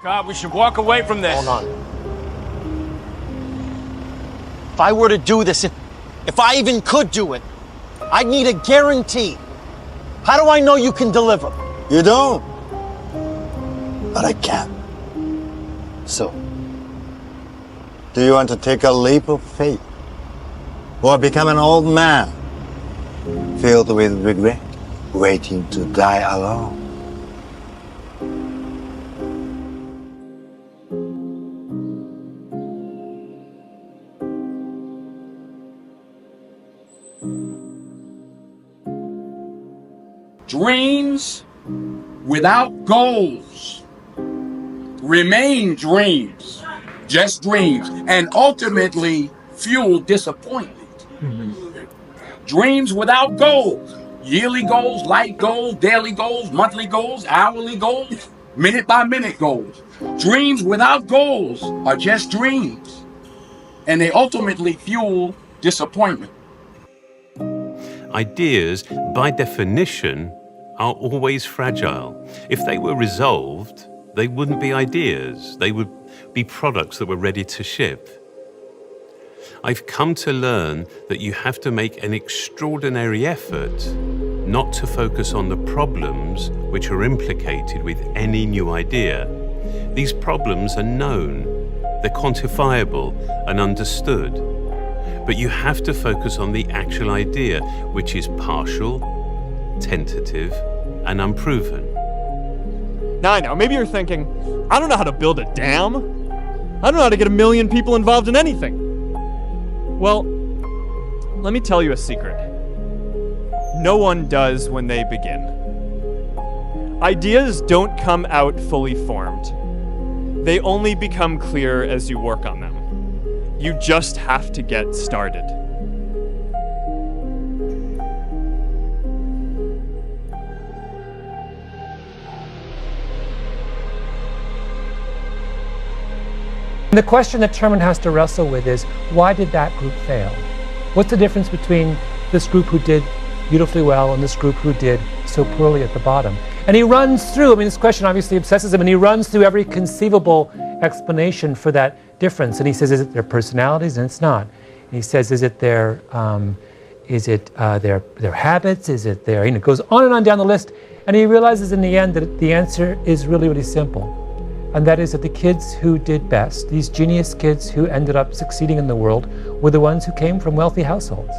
God, we should walk away from this. Hold on. If I were to do this, if I even could do it, I'd need a guarantee. How do I know you can deliver? You don't. But I can. So, do you want to take a leap of faith? Or become an old man, filled with regret, waiting to die alone? Dreams without goals remain dreams, just dreams, and ultimately fuel disappointment. Dreams without goals, yearly goals, light goals, daily goals, monthly goals, hourly goals, minute by minute goals. Dreams without goals are just dreams, and they ultimately fuel disappointment. Ideas, by definition, are always fragile. If they were resolved, they wouldn't be ideas. They would be products that were ready to ship. I've come to learn that you have to make an extraordinary effort not to focus on the problems which are implicated with any new idea. These problems are known, they're quantifiable and understood. But you have to focus on the actual idea, which is partial, tentative, and unproven. Now I know, maybe you're thinking, I don't know how to build a dam. I don't know how to get 1 million people involved in anything. Well, let me tell you a secret. No one does when they begin. Ideas don't come out fully formed. They only become clear as you work on them. You just have to get started. The question that Terman has to wrestle with is, why did that group fail? What's the difference between this group who did beautifully well and this group who did so poorly at the bottom? And he runs through, this question obviously obsesses him, and he runs through every conceivable explanation for that difference. And he says, is it their personalities? And it's not. And he says, is it their habits? Is it their, it goes on and on down the list. And he realizes in the end that the answer is really, really simple. And that is that the kids who did best, these genius kids who ended up succeeding in the world, were the ones who came from wealthy households.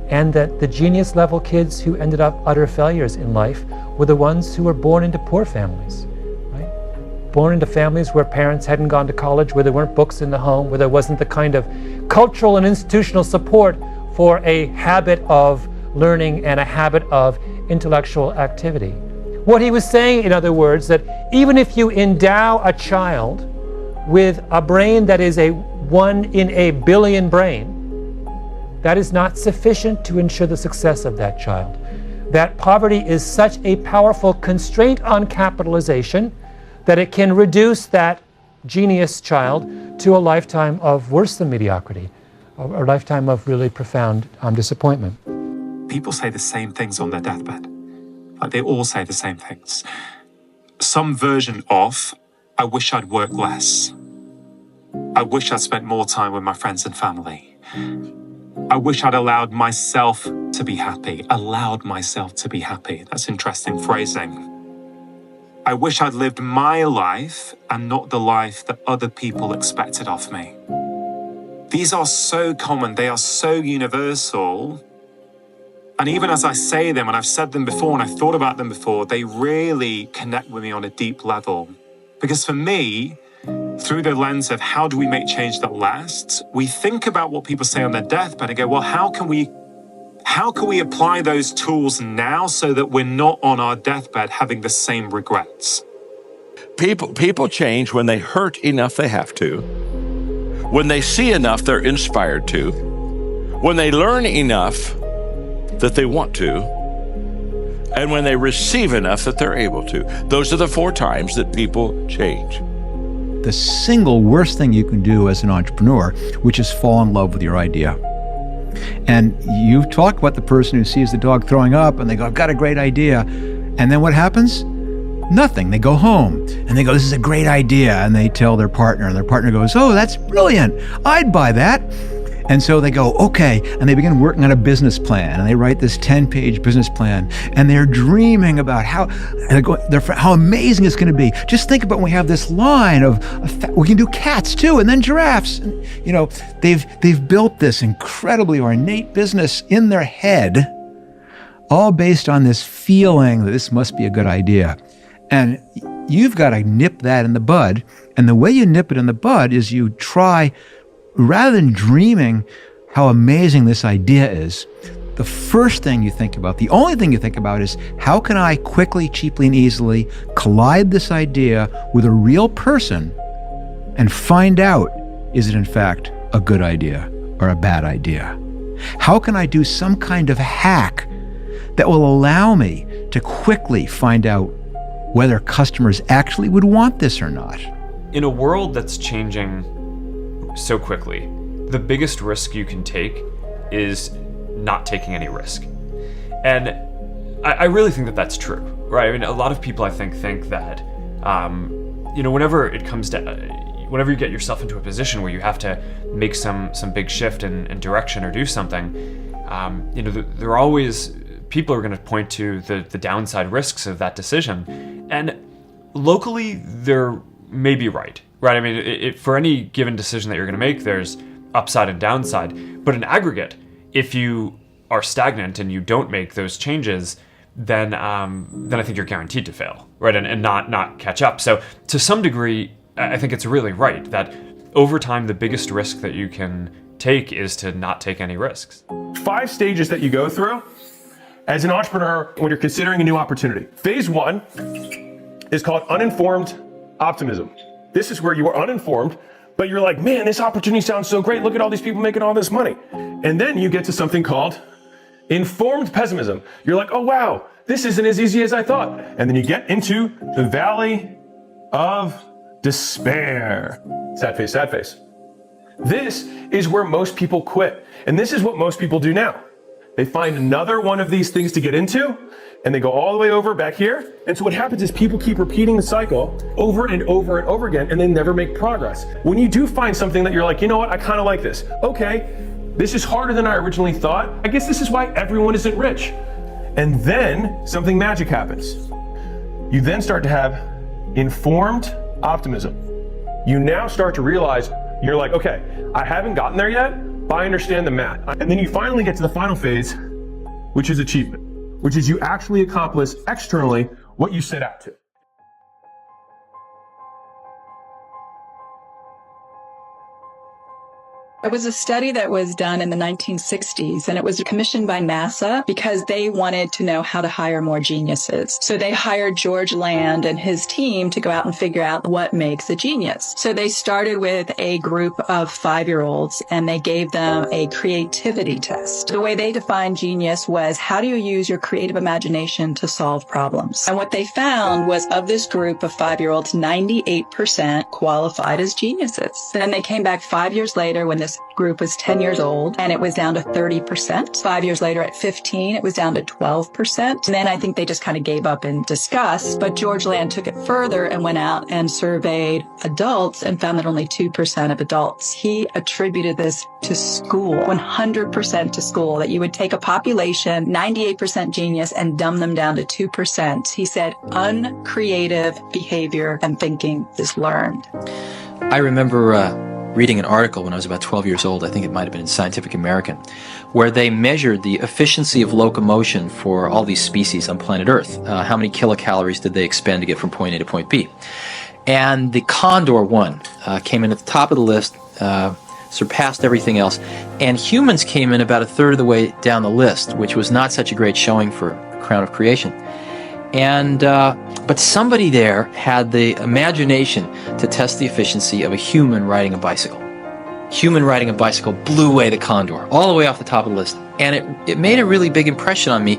And that the genius level kids who ended up utter failures in life were the ones who were born into poor families, right? Born into families where parents hadn't gone to college, where there weren't books in the home, where there wasn't the kind of cultural and institutional support for a habit of learning and a habit of intellectual activity. What he was saying, in other words, that even if you endow a child with a brain that is a 1 in a billion brain, that is not sufficient to ensure the success of that child. That poverty is such a powerful constraint on capitalization that it can reduce that genius child to a lifetime of worse than mediocrity, a lifetime of really profound disappointment. People say the same things on their deathbed. Like, they all say the same things. Some version of, I wish I'd worked less. I wish I'd spent more time with my friends and family. I wish I'd allowed myself to be happy. Allowed myself to be happy. That's interesting phrasing. I wish I'd lived my life and not the life that other people expected of me. These are so common. They are so universal. And even as I say them, and I've said them before and I've thought about them before, they really connect with me on a deep level. Because for me, through the lens of how do we make change that lasts, we think about what people say on their deathbed and go, well, how can we apply those tools now so that we're not on our deathbed having the same regrets? People change when they hurt enough they have to, when they see enough they're inspired to, when they learn enough that they want to, and when they receive enough that they're able to. Those are the 4 times that people change. The single worst thing you can do as an entrepreneur, which is fall in love with your idea. And you talk about the person who sees the dog throwing up and they go, I've got a great idea. And then what happens? Nothing. They go home and they go, this is a great idea. And they tell their partner, and their partner goes, oh, that's brilliant. I'd buy that. And so they go, okay. And they begin working on a business plan, and they write this 10-page business plan, and they're dreaming about how amazing it's going to be. Just think about when we have this line of we can do cats too, and then giraffes. And, you know, they've built this incredibly ornate business in their head, all based on this feeling that this must be a good idea. And you've got to nip that in the bud. And the way you nip it in the bud is you try, rather than dreaming how amazing this idea is, the first thing you think about, the only thing you think about is, how can I quickly, cheaply, and easily collide this idea with a real person and find out, is it in fact a good idea or a bad idea? How can I do some kind of hack that will allow me to quickly find out whether customers actually would want this or not? In a world that's changing so quickly, the biggest risk you can take is not taking any risk. And I really think that that's true, right? I mean, a lot of people, I think that, whenever you get yourself into a position where you have to make some big shift in direction or do something, there are always people are going to point to the downside risks of that decision. And locally, they're maybe right? I mean, for any given decision that you're going to make, there's upside and downside. But in aggregate, if you are stagnant and you don't make those changes, then I think you're guaranteed to fail, right? And not catch up. So to some degree, I think it's really right that over time, the biggest risk that you can take is to not take any risks. 5 stages that you go through as an entrepreneur when you're considering a new opportunity. Phase 1 is called uninformed optimism. This is where you are uninformed, but you're like, man, this opportunity sounds so great. Look at all these people making all this money. And then you get to something called informed pessimism. You're like, oh, wow, this isn't as easy as I thought. And then you get into the valley of despair. Sad face, sad face. This is where most people quit. And this is what most people do now. They find another one of these things to get into, and they go all the way over back here. And so what happens is people keep repeating the cycle over and over and over again, and they never make progress. When you do find something that you're like, you know what, I kind of like this. Okay, this is harder than I originally thought. I guess this is why everyone isn't rich. And then something magic happens. You then start to have informed optimism. You now start to realize, you're like, okay, I haven't gotten there yet, but I understand the math. And then you finally get to the final phase, which is achievement, which is you actually accomplish externally what you set out to. It was a study that was done in the 1960s, and it was commissioned by NASA because they wanted to know how to hire more geniuses. So they hired George Land and his team to go out and figure out what makes a genius. So they started with a group of 5-year-olds, and they gave them a creativity test. The way they defined genius was, how do you use your creative imagination to solve problems? And what they found was, of this group of 5-year-olds, 98% qualified as geniuses. Then they came back 5 years later when this group was 10 years old, and it was down to 30%. 5 years later at 15, it was down to 12%. And then I think they just kind of gave up in disgust. But George Land took it further and went out and surveyed adults and found that only 2% of adults. He attributed this to school, 100% to school, that you would take a population, 98% genius, and dumb them down to 2%. He said uncreative behavior and thinking is learned. I remember reading an article when I was about 12 years old, I think it might have been in Scientific American, where they measured the efficiency of locomotion for all these species on planet Earth. How many kilocalories did they expend to get from point A to point B? And the condor one came in at the top of the list, surpassed everything else, and humans came in about a third of the way down the list, which was not such a great showing for Crown of Creation. And but somebody there had the imagination to test the efficiency of a human riding a bicycle. Human riding a bicycle blew away the condor, all the way off the top of the list. And it made a really big impression on me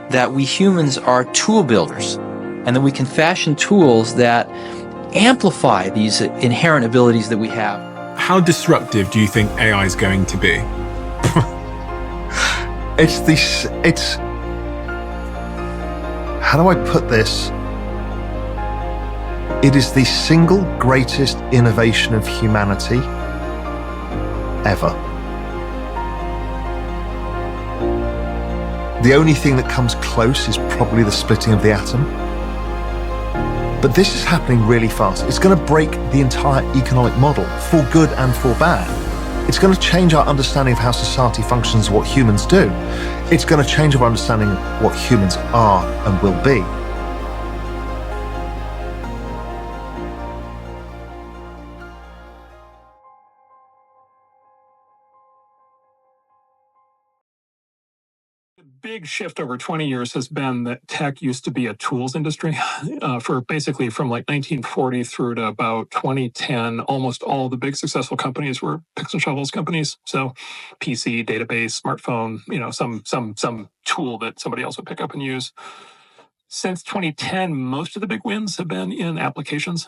that we humans are tool builders, and that we can fashion tools that amplify these inherent abilities that we have. How disruptive do you think AI is going to be? How do I put this It is the single greatest innovation of humanity ever. The only thing that comes close is probably the splitting of the atom. But this is happening really fast. It's going to break the entire economic model, for good and for bad. It's going to change our understanding of how society functions, what humans do. It's going to change our understanding of what humans are and will be. Big shift over 20 years has been that tech used to be a tools industry for basically from like 1940 through to about 2010. Almost all the big successful companies were picks and shovels companies. So PC, database, smartphone, some tool that somebody else would pick up and use. Since 2010, most of the big wins have been in applications.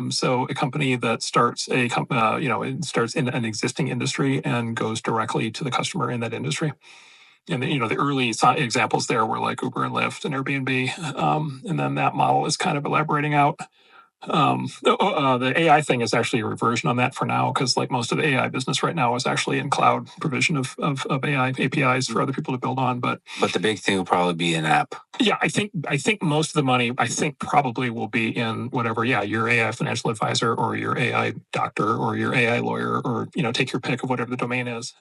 So a company that starts starts in an existing industry and goes directly to the customer in that industry. And the early examples there were like Uber and Lyft and Airbnb, and then that model is kind of elaborating out. The AI thing is actually a reversion on that for now, because like most of the AI business right now is actually in cloud provision of AI APIs for other people to build on. But the big thing will probably be an app. Yeah, I think most of the money probably will be in whatever. Yeah, your AI financial advisor or your AI doctor or your AI lawyer, or take your pick of whatever the domain is.